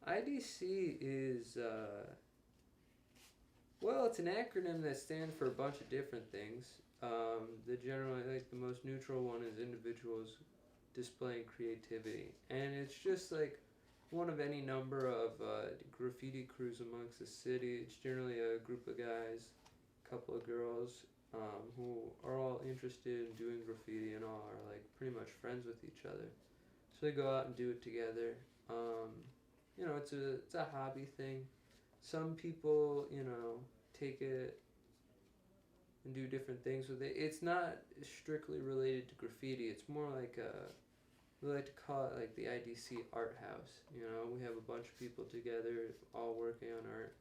IDC is, well, it's an acronym that stands for a bunch of different things. The generally, like, the most neutral one is individuals displaying creativity. And it's just like one of any number of graffiti crews amongst the city. It's generally a group of guys, a couple of girls, who are all interested in doing graffiti and all are like pretty much friends with each other. So they go out and do it together. Um, it's a hobby thing. Some people, take it and do different things with it. It's not strictly related to graffiti. It's more like we like to call it like the IDC art house. We have a bunch of people together, all working on art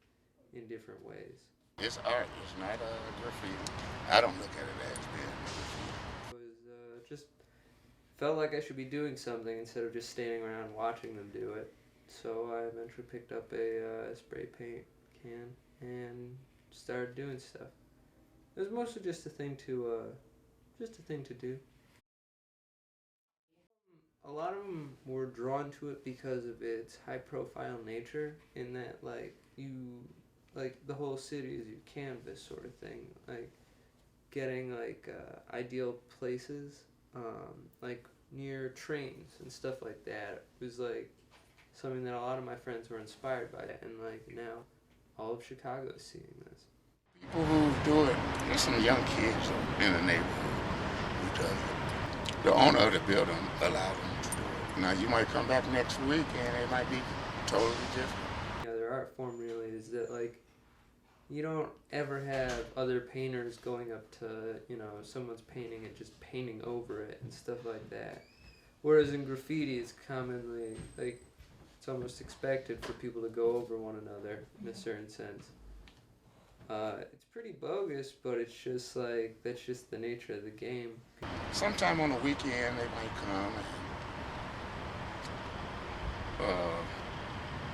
in different ways. It's art. It's not graffiti. I don't look at it as being graffiti. It was just felt like I should be doing something instead of just standing around watching them do it. So I eventually picked up a spray paint can and started doing stuff. It was mostly just a thing to do. A lot of them were drawn to it because of its high profile nature, in that like the whole city is your canvas sort of thing. Like getting like ideal places, like near trains and stuff like that was like something that a lot of my friends were inspired by, and like now all of Chicago is seeing this. People who do it, there's some young kids in the neighborhood who does it. The owner of the building allowed them to do it. Now you might come back next week and it might be totally different. Their art form really is that like you don't ever have other painters going up to someone's painting and just painting over it and stuff like that. Whereas in graffiti, it's commonly like it's almost expected for people to go over one another in a certain sense. It's pretty bogus, but it's just like that's just the nature of the game. Sometime on the weekend they might come and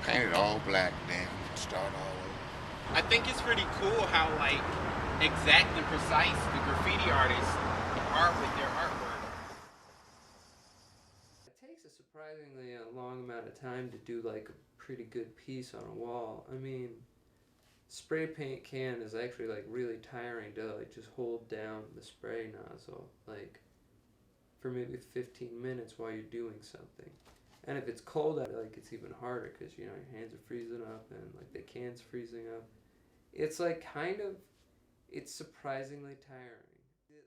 paint it all black, then start all over. I think it's pretty cool how like exact and precise the graffiti artists are with their artwork. It takes a surprisingly long amount of time to do like a pretty good piece on a wall. I mean, spray paint can is actually like really tiring to like just hold down the spray nozzle like for maybe 15 minutes while you're doing something. And if it's cold out, like it's even harder because your hands are freezing up and like the can's freezing up. It's like it's surprisingly tiring.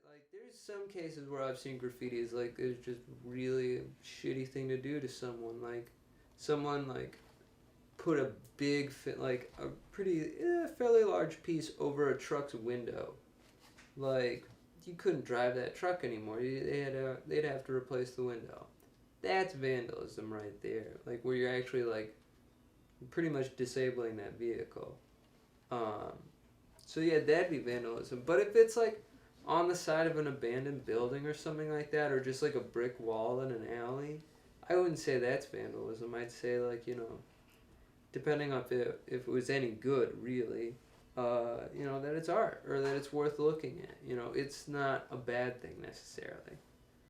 Like there's some cases where I've seen graffiti is like it's just really a shitty thing to do to someone. Like someone like put a big like a pretty fairly large piece over a truck's window. Like you couldn't drive that truck anymore. They'd have to replace the window. That's vandalism right there. Like where you're actually like pretty much disabling that vehicle. So yeah, that'd be vandalism. But if it's like on the side of an abandoned building or something like that, or just like a brick wall in an alley, I wouldn't say that's vandalism. I'd say like depending on if it was any good really, that it's art or that it's worth looking at. It's not a bad thing necessarily.